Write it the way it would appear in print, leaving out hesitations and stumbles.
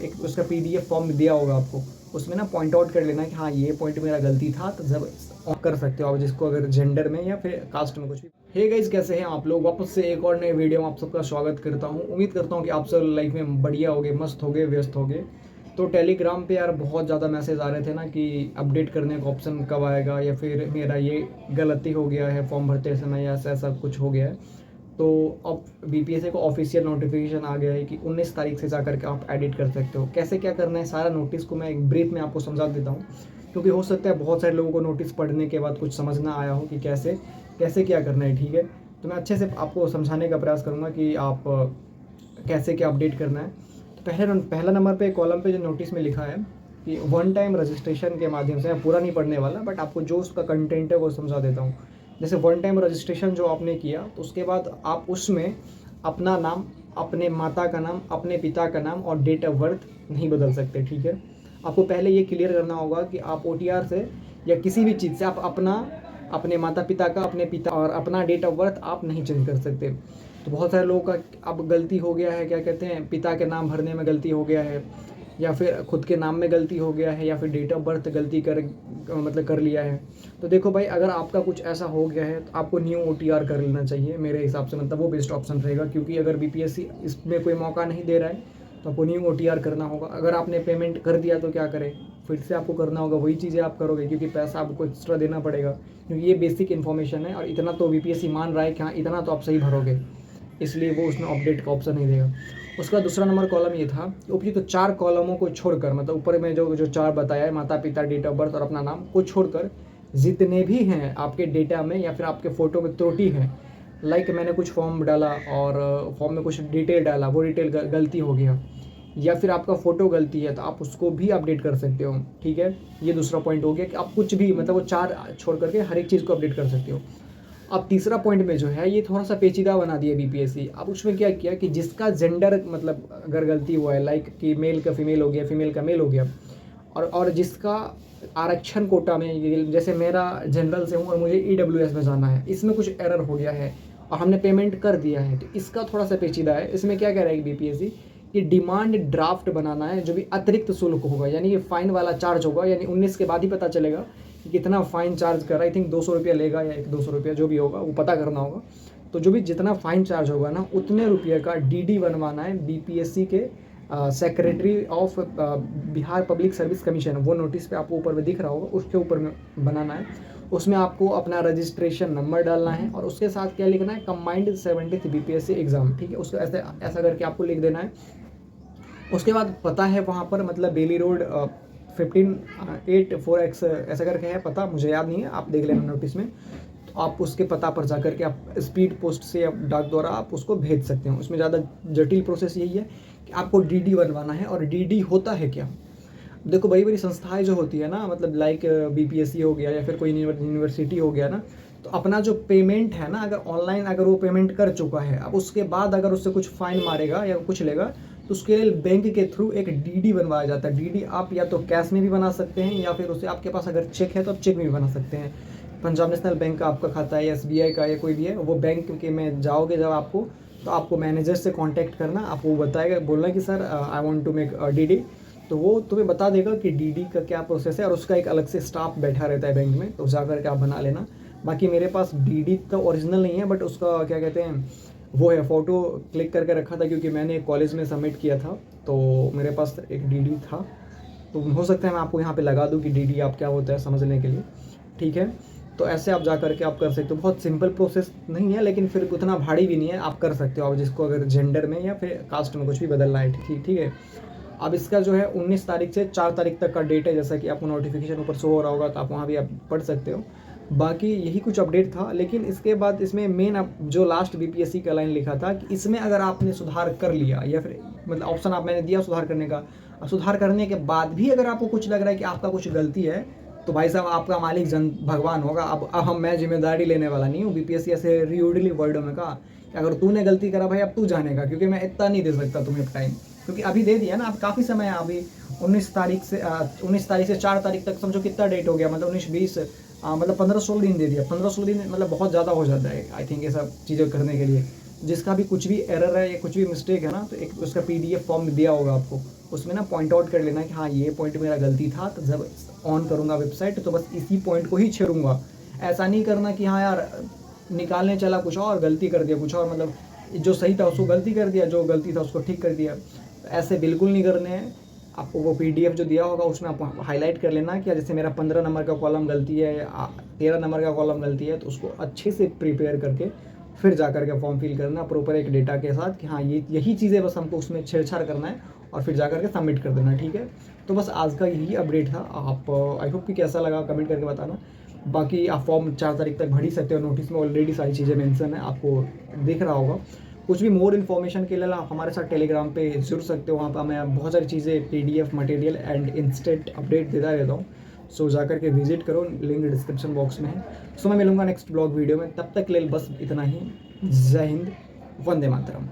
एक उसका PDF form दिया होगा आपको, उसमें ना पॉइंट आउट कर लेना कि हाँ ये पॉइंट मेरा गलती था, तो जब कर सकते हो आप जिसको अगर जेंडर में या फिर कास्ट में कुछ भी। हे गाइस, कैसे हैं आप लोग? वापस से एक और नए वीडियो में आप सबका स्वागत करता हूँ। उम्मीद करता हूँ कि आप सब लाइफ में बढ़िया होगे, मस्त होगे, व्यस्त होगे। तो टेलीग्राम पे यार बहुत ज़्यादा मैसेज आ रहे थे ना कि अपडेट करने का ऑप्शन कब आएगा, या फिर मेरा ये गलती हो गया है फॉर्म भरते समय, या ऐसा ऐसा कुछ हो गया है। तो अब बीपीएससी को ऑफिशियल नोटिफिकेशन आ गया है कि 19 तारीख से जाकर के आप एडिट कर सकते हो। कैसे क्या करना है सारा नोटिस को मैं एक ब्रीफ में आपको समझा देता हूँ, क्योंकि हो सकता है बहुत सारे लोगों को नोटिस पढ़ने के बाद कुछ समझ ना आया हो कि कैसे कैसे क्या करना है। ठीक है, तो मैं अच्छे से आपको समझाने का प्रयास करूँगा कि आप कैसे क्या अपडेट करना है। तो पहला नंबर पे कॉलम पे जो नोटिस में लिखा है कि वन टाइम रजिस्ट्रेशन के माध्यम से, मैं पूरा नहीं पढ़ने वाला बट आपको जो उसका कंटेंट है वो समझा देता हूँ। जैसे वन टाइम रजिस्ट्रेशन जो आपने किया, तो उसके बाद आप उसमें अपना नाम, अपने माता का नाम, अपने पिता का नाम और डेट ऑफ बर्थ नहीं बदल सकते। ठीक है, आपको पहले ये क्लियर करना होगा कि आप ओटीआर से या किसी भी चीज़ से आप अपने माता पिता का, अपने पिता और अपना डेट ऑफ बर्थ आप नहीं चेंज कर सकते। तो बहुत सारे लोगों का अब गलती हो गया है, क्या कहते हैं, पिता के नाम भरने में गलती हो गया है, या फिर खुद के नाम में गलती हो गया है, या फिर डेट ऑफ बर्थ गलती कर लिया है। तो देखो भाई, अगर आपका कुछ ऐसा हो गया है तो आपको न्यू ओटीआर कर लेना चाहिए मेरे हिसाब से, मतलब वो बेस्ट ऑप्शन रहेगा। क्योंकि अगर बीपीएससी इसमें कोई मौका नहीं दे रहा है तो आपको न्यू ओटीआर करना होगा। अगर आपने पेमेंट कर दिया तो क्या करें, फिर से आपको करना होगा, वही चीज़ें आप करोगे क्योंकि पैसा आपको एक्स्ट्रा देना पड़ेगा। क्योंकि ये बेसिक इन्फॉर्मेशन है और इतना तो बीपीएससी मान रहा है कि हाँ इतना तो आप सही भरोगे, इसलिए वो उसमें अपडेट का ऑप्शन नहीं देगा। उसका दूसरा नंबर कॉलम ये था कि उपयुक्त तो 4 कॉलमों को छोड़कर, मतलब ऊपर में जो जो 4 बताया है, माता पिता, डेट ऑफ बर्थ और अपना नाम को छोड़कर, जितने भी हैं आपके डेटा में या फिर आपके फ़ोटो में त्रुटि है, लाइक मैंने कुछ फॉर्म डाला और फॉर्म में कुछ डिटेल डाला, वो डिटेल गलती हो गया, या फिर आपका फ़ोटो गलती है, तो आप उसको भी अपडेट कर सकते हो। ठीक है, ये दूसरा पॉइंट हो गया कि आप कुछ भी, मतलब वो 4 छोड़ करके हर एक चीज़ को अपडेट कर सकते हो। अब तीसरा पॉइंट में जो है ये थोड़ा सा पेचीदा बना दिया बीपीएससी। अब उसमें क्या किया कि जिसका जेंडर, मतलब अगर गलती हुआ है, लाइक कि मेल का फीमेल हो गया, फीमेल का मेल हो गया, और जिसका आरक्षण कोटा में, जैसे मेरा जनरल से हूँ और मुझे ईडब्ल्यूएस में जाना है, इसमें कुछ एरर हो गया है और हमने पेमेंट कर दिया है, तो इसका थोड़ा सा पेचीदा है। इसमें क्या कह रहा है बीपीएससी कि डिमांड ड्राफ्ट बनाना है, जो भी अतिरिक्त शुल्क होगा, यानी कि फ़ाइन वाला चार्ज होगा, यानी 19 के बाद ही पता चलेगा कि कितना फ़ाइन चार्ज कर रहा है। आई थिंक 200 रुपया लेगा या 200 रुपया, जो भी होगा वो पता करना होगा। तो जो भी जितना फ़ाइन चार्ज होगा ना, उतने रुपये का डीडी बनवाना है बीपीएससी के secretary of Bihar public service commission, वो नोटिस पे आपको ऊपर में दिख रहा होगा, उसके ऊपर में बनाना है। उसमें आपको अपना रजिस्ट्रेशन नंबर डालना है और उसके साथ क्या लिखना है, कंबाइंड 70th बीपीएससी एग्ज़ाम। ठीक है, उसको ऐसे ऐसा करके आपको लिख देना है। उसके बाद पता है वहाँ पर, मतलब बेली रोड 158 4X ऐसा करके है पता, मुझे याद नहीं है, आप देख लेना नोटिस में। तो आप उसके पता पर जा करके आप स्पीड पोस्ट से या डाक द्वारा आप उसको भेज सकते हो। उसमें ज़्यादा जटिल प्रोसेस यही है कि आपको डीडी बनवाना है। और डीडी होता है क्या, देखो बड़ी बड़ी संस्थाएं जो होती है ना, मतलब लाइक बीपीएससी हो गया या फिर कोई यूनिवर्सिटी हो गया ना, तो अपना जो पेमेंट है ना, अगर ऑनलाइन अगर वो पेमेंट कर चुका है, अब उसके बाद अगर उससे कुछ फाइन मारेगा या कुछ लेगा, तो उसके लिए बैंक के थ्रू एक डीडी बनवाया जाता है। डीडी आप या तो कैश में भी बना सकते हैं, या फिर उसे आपके पास अगर चेक है तो आप चेक में भी बना सकते हैं। पंजाब नेशनल बैंक का आपका खाता है या एसबीआई का या कोई भी है, वो बैंक के में जाओगे जब आपको, तो आपको मैनेजर से कांटेक्ट करना, आपको वो बताएगा, बोलना कि sir I want to make DD, तो वो तुम्हें बता देगा कि डीडी का क्या प्रोसेस है, और उसका एक अलग से स्टाफ बैठा रहता है बैंक में, तो जाकर के आप बना लेना। बाकी मेरे पास डीडी तो ओरिजिनल नहीं है, बट उसका क्या कहते हैं, वो है, फ़ोटो क्लिक करके रखा था क्योंकि मैंने कॉलेज में सबमिट किया था, तो मेरे पास एक डीडी था। तो हो सकता है मैं आपको यहाँ पे लगा दूँ कि डीडी आप क्या होता है समझने के लिए। ठीक है, तो ऐसे आप जा करके आप कर सकते हो। बहुत सिंपल प्रोसेस नहीं है, लेकिन फिर उतना भारी भी नहीं है, आप कर सकते हो। आप जिसको अगर जेंडर में या फिर कास्ट में कुछ भी बदलना है, ठीक है। अब इसका जो है 19 तारीख से 4 तारीख तक का डेट है, जैसा कि आपको नोटिफिकेशन ऊपर शो हो रहा होगा, तो आप वहाँ भी आप पढ़ सकते हो। बाकी यही कुछ अपडेट था। लेकिन इसके बाद इसमें मेन अब जो लास्ट बीपीएससी का लाइन लिखा था कि इसमें अगर आपने सुधार कर लिया, या फिर मतलब ऑप्शन आप मैंने दिया सुधार करने का, और सुधार करने के बाद भी अगर आपको कुछ लग रहा है कि आपका कुछ गलती है, तो भाई साहब आपका मालिक भगवान होगा। अब मैं जिम्मेदारी लेने वाला नहीं हूँ। बीपीएससी ऐसे रियूडली वर्डों में कहा कि अगर तूने गलती करा भाई, अब तू जानेगा, क्योंकि मैं इतना नहीं दे सकता तुम्हें टाइम, क्योंकि अभी दे दिया ना, अब काफ़ी समय है। अभी 19 तारीख से 4 तारीख तक समझो कितना डेट हो गया, मतलब 19 20 मतलब 15-16 दिन दे दिया। 15-16 दिन मतलब बहुत ज़्यादा हो जाता है आई थिंक ये सब चीज़ें करने के लिए। जिसका भी कुछ भी एरर है या कुछ भी मिस्टेक है ना, तो एक उसका पीडीएफ फॉर्म दिया होगा आपको, उसमें ना पॉइंट आउट कर लेना कि हाँ ये पॉइंट मेरा गलती था, तो जब ऑन करूँगा वेबसाइट तो बस इसी पॉइंट को ही छेड़ूंगा। ऐसा नहीं करना कि हाँ यार निकालने चला कुछ और गलती कर दिया, कुछ और मतलब जो सही था उसको गलती कर दिया, जो गलती था उसको ठीक कर दिया। ऐसे बिल्कुल नहीं करने हैं। आपको वो पीडीएफ जो दिया होगा उसमें आप हाईलाइट कर लेना कि जैसे मेरा 15 नंबर का कॉलम गलती है या 13 नंबर का कॉलम गलती है, तो उसको अच्छे से प्रिपेयर करके फिर जा कर के फॉर्म फिल करना प्रॉपर एक डेटा के साथ कि हाँ ये यही चीज़ें बस हमको उसमें छेड़छाड़ करना है और फिर जा कर के सबमिट कर देना। ठीक है, तो बस आज का यही अपडेट था। आप आई होप कि कैसा लगा कमेंट करके बताना। बाकी आप फॉर्म 4 तारीख तक भर ही सकते हो, नोटिस में ऑलरेडी सारी चीज़ें मेंशन है, आपको दिख रहा होगा। कुछ भी मोर इन्फॉर्मेशन के लिए आप हमारे साथ टेलीग्राम पे जुड़ सकते हो, वहाँ पर मैं बहुत सारी चीज़ें PDF material and instant update देता रहता हूँ। सो जाकर के विजिट करो, लिंक डिस्क्रिप्शन बॉक्स में है। सो मैं मिलूंगा नेक्स्ट ब्लॉग वीडियो में, तब तक के लिए बस इतना ही। जय हिंद, वंदे मातरम।